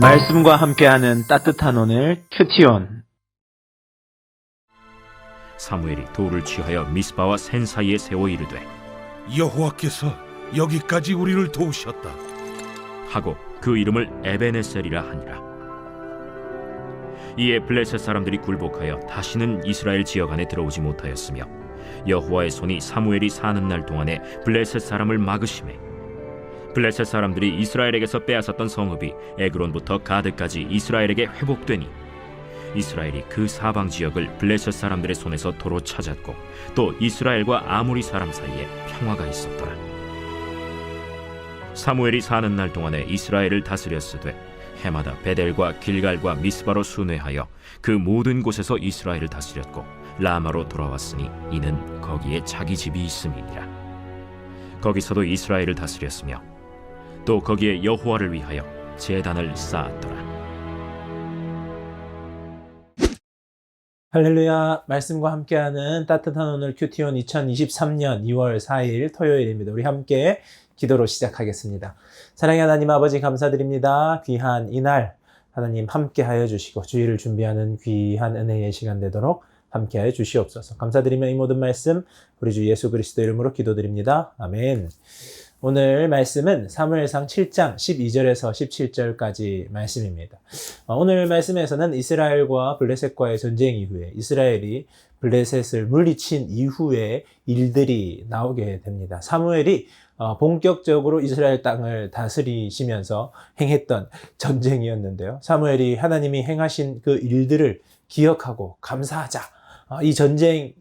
말씀과 함께하는 따뜻한 오늘 큐티온. 사무엘이 돌을 취하여 미스바와 센 사이에 세워 이르되 여호와께서 여기까지 우리를 도우셨다. 하고 그 이름을 에베네셀이라 하니라. 이에 블레셋 사람들이 굴복하여 다시는 이스라엘 지역 안에 들어오지 못하였으며 여호와의 손이 사무엘이 사는 날 동안에 블레셋 사람을 막으심에 블레셋 사람들이 이스라엘에게서 빼앗았던 성읍이 에그론부터 가드까지 이스라엘에게 회복되니 이스라엘이 그 사방 지역을 블레셋 사람들의 손에서 도로 찾았고 또 이스라엘과 아모리 사람 사이에 평화가 있었더라. 사무엘이 사는 날 동안에 이스라엘을 다스렸으되 해마다 베델과 길갈과 미스바로 순회하여 그 모든 곳에서 이스라엘을 다스렸고 라마로 돌아왔으니 이는 거기에 자기 집이 있음이니라. 거기서도 이스라엘을 다스렸으며 또 거기에 여호와를 위하여 제단을 쌓았더라. 할렐루야. 말씀과 함께하는 따뜻한 오늘 큐티온 2023년 2월 4일 토요일입니다. 우리 함께 기도로 시작하겠습니다. 사랑의 하나님 아버지 감사드립니다. 귀한 이날 하나님 함께하여 주시고 주일을 준비하는 귀한 은혜의 시간 되도록 함께하여 주시옵소서. 감사드리며 이 모든 말씀 우리 주 예수 그리스도 이름으로 기도드립니다. 아멘. 오늘 말씀은 사무엘상 7장 12절에서 17절까지 말씀입니다. 오늘 말씀에서는 이스라엘과 블레셋과의 전쟁 이후에 이스라엘이 블레셋을 물리친 이후의 일들이 나오게 됩니다. 사무엘이 본격적으로 이스라엘 땅을 다스리시면서 행했던 전쟁이었는데요. 사무엘이 하나님이 행하신 그 일들을 기억하고 감사하자. 이 전쟁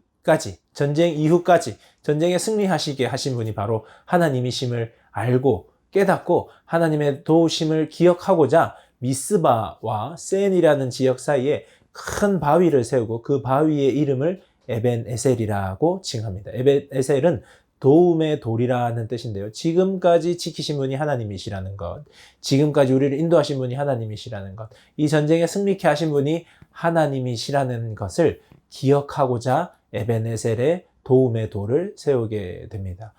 이후까지 전쟁에 승리하시게 하신 분이 바로 하나님이심을 알고 깨닫고 하나님의 도우심을 기억하고자 미스바와 센이라는 지역 사이에 큰 바위를 세우고 그 바위의 이름을 에벤에셀이라고 칭합니다. 에벤에셀은 도움의 돌이라는 뜻인데요. 지금까지 지키신 분이 하나님이시라는 것, 지금까지 우리를 인도하신 분이 하나님이시라는 것, 이 전쟁에 승리케 하신 분이 하나님이시라는 것을 기억하고자 에벤에셀의 도움의 돌을 세우게 됩니다.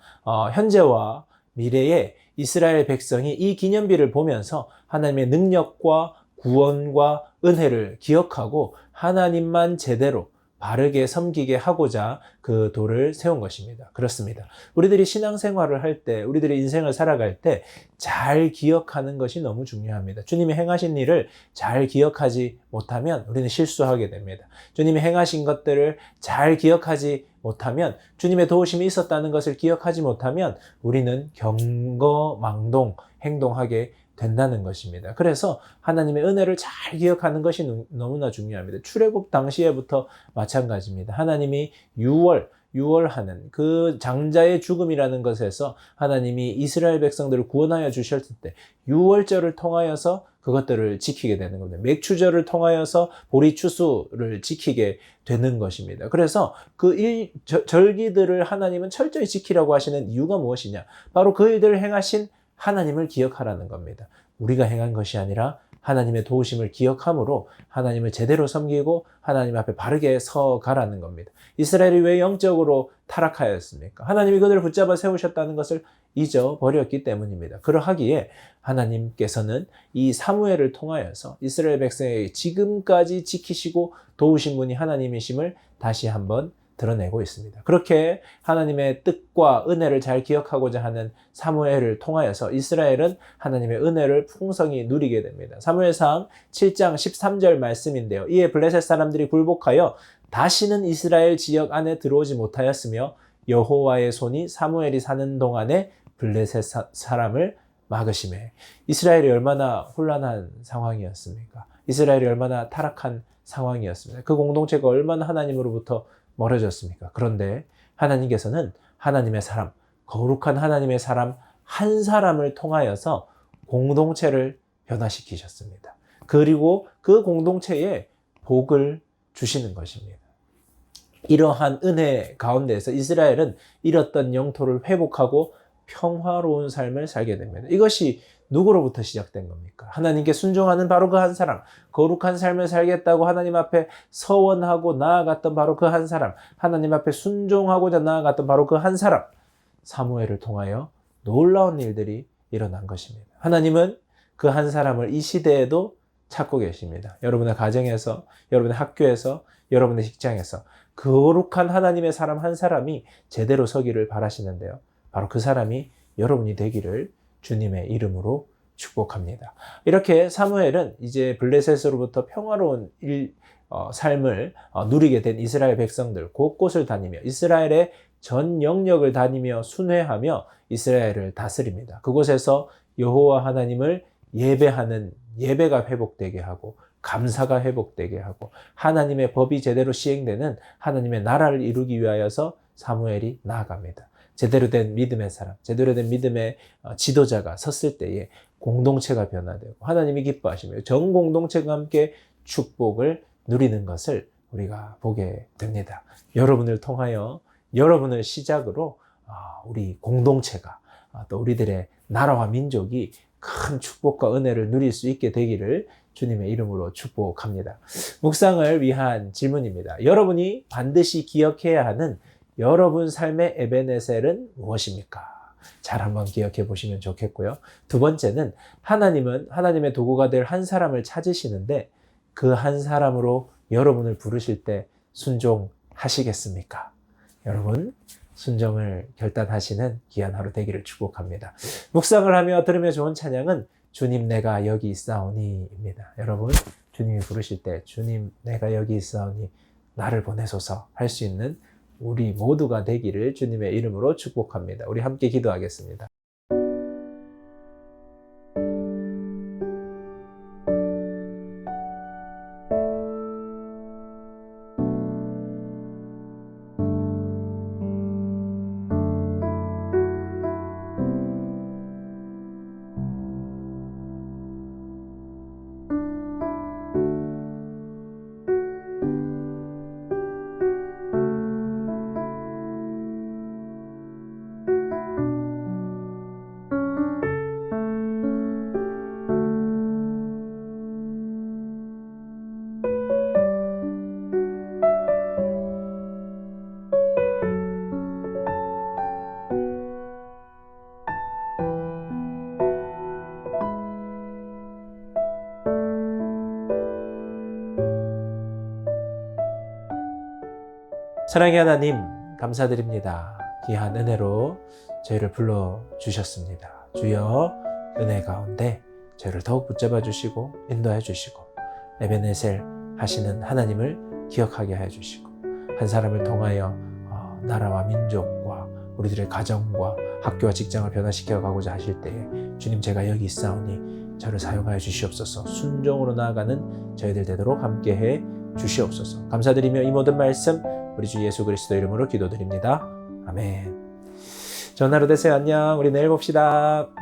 현재와 미래의 이스라엘 백성이 이 기념비를 보면서 하나님의 능력과 구원과 은혜를 기억하고 하나님만 제대로 바르게 섬기게 하고자 그 돌을 세운 것입니다. 그렇습니다. 우리들이 신앙생활을 할 때, 우리들의 인생을 살아갈 때 잘 기억하는 것이 너무 중요합니다. 주님이 행하신 일을 잘 기억하지 못하면 우리는 실수하게 됩니다. 주님이 행하신 것들을 잘 기억하지 못하면, 주님의 도우심이 있었다는 것을 기억하지 못하면 우리는 경거망동 행동하게 된다는 것입니다. 그래서 하나님의 은혜를 잘 기억하는 것이 너무나 중요합니다. 출애굽 당시에부터 마찬가지입니다. 하나님이 유월하는 그 장자의 죽음이라는 것에서 하나님이 이스라엘 백성들을 구원하여 주셨을 때 유월절을 통하여서 그것들을 지키게 되는 겁니다. 맥추절을 통하여서 보리추수를 지키게 되는 것입니다. 그래서 그 절기들을 하나님은 철저히 지키라고 하시는 이유가 무엇이냐? 바로 그 일들을 행하신 하나님을 기억하라는 겁니다. 우리가 행한 것이 아니라 하나님의 도우심을 기억함으로 하나님을 제대로 섬기고 하나님 앞에 바르게 서가라는 겁니다. 이스라엘이 왜 영적으로 타락하였습니까? 하나님이 그들을 붙잡아 세우셨다는 것을 잊어버렸기 때문입니다. 그러하기에 하나님께서는 이 사무엘을 통하여서 이스라엘 백성에게 지금까지 지키시고 도우신 분이 하나님이심을 다시 한번 드러내고 있습니다. 그렇게 하나님의 뜻과 은혜를 잘 기억하고자 하는 사무엘을 통하여서 이스라엘은 하나님의 은혜를 풍성히 누리게 됩니다. 사무엘상 7장 13절 말씀인데요. 이에 블레셋 사람들이 굴복하여 다시는 이스라엘 지역 안에 들어오지 못하였으며 여호와의 손이 사무엘이 사는 동안에 블레셋 사람을 막으시매. 이스라엘이 얼마나 혼란한 상황이었습니까? 이스라엘이 얼마나 타락한 상황이었습니다. 그 공동체가 얼마나 하나님으로부터 멀어졌습니까? 그런데 하나님께서는 하나님의 사람, 거룩한 하나님의 사람 한 사람을 통하여서 공동체를 변화시키셨습니다. 그리고 그 공동체에 복을 주시는 것입니다. 이러한 은혜 가운데에서 이스라엘은 잃었던 영토를 회복하고 평화로운 삶을 살게 됩니다. 이것이 누구로부터 시작된 겁니까? 하나님께 순종하는 바로 그 한 사람, 거룩한 삶을 살겠다고 하나님 앞에 서원하고 나아갔던 바로 그 한 사람, 하나님 앞에 순종하고자 나아갔던 바로 그 한 사람, 사무엘을 통하여 놀라운 일들이 일어난 것입니다. 하나님은 그 한 사람을 이 시대에도 찾고 계십니다. 여러분의 가정에서, 여러분의 학교에서, 여러분의 직장에서 거룩한 하나님의 사람 한 사람이 제대로 서기를 바라시는데요. 바로 그 사람이 여러분이 되기를 주님의 이름으로 축복합니다. 이렇게 사무엘은 이제 블레셋으로부터 평화로운 삶을 누리게 된 이스라엘 백성들 곳곳을 다니며 이스라엘의 전 영역을 다니며 순회하며 이스라엘을 다스립니다. 그곳에서 여호와 하나님을 예배하는 예배가 회복되게 하고 감사가 회복되게 하고 하나님의 법이 제대로 시행되는 하나님의 나라를 이루기 위하여서 사무엘이 나아갑니다. 제대로 된 믿음의 사람, 제대로 된 믿음의 지도자가 섰을 때에 공동체가 변화되고 하나님이 기뻐하시며 전 공동체가 함께 축복을 누리는 것을 우리가 보게 됩니다. 여러분을 통하여 여러분을 시작으로 우리 공동체가 또 우리들의 나라와 민족이 큰 축복과 은혜를 누릴 수 있게 되기를 주님의 이름으로 축복합니다. 묵상을 위한 질문입니다. 여러분이 반드시 기억해야 하는 여러분 삶의 에베네셀은 무엇입니까? 잘 한번 기억해 보시면 좋겠고요. 두 번째는 하나님은 하나님의 도구가 될 한 사람을 찾으시는데 그 한 사람으로 여러분을 부르실 때 순종하시겠습니까? 여러분 순종을 결단하시는 귀한 하루 되기를 축복합니다. 묵상을 하며 들으며 좋은 찬양은 주님 내가 여기 있사오니입니다. 여러분 주님이 부르실 때 주님 내가 여기 있사오니 나를 보내소서 할 수 있는 우리 모두가 되기를 주님의 이름으로 축복합니다. 우리 함께 기도하겠습니다. 사랑의 하나님 감사드립니다. 귀한 은혜로 저희를 불러주셨습니다. 주여 은혜 가운데 저희를 더욱 붙잡아 주시고 인도해 주시고 에베네셀 하시는 하나님을 기억하게 해 주시고 한 사람을 통하여 나라와 민족과 우리들의 가정과 학교와 직장을 변화시켜 가고자 하실 때에 주님 제가 여기 있사오니 저를 사용하여 주시옵소서. 순종으로 나아가는 저희들 되도록 함께해 주시옵소서. 감사드리며 이 모든 말씀 우리 주 예수 그리스도 이름으로 기도드립니다. 아멘. 좋은 하루 되세요. 안녕. 우리 내일 봅시다.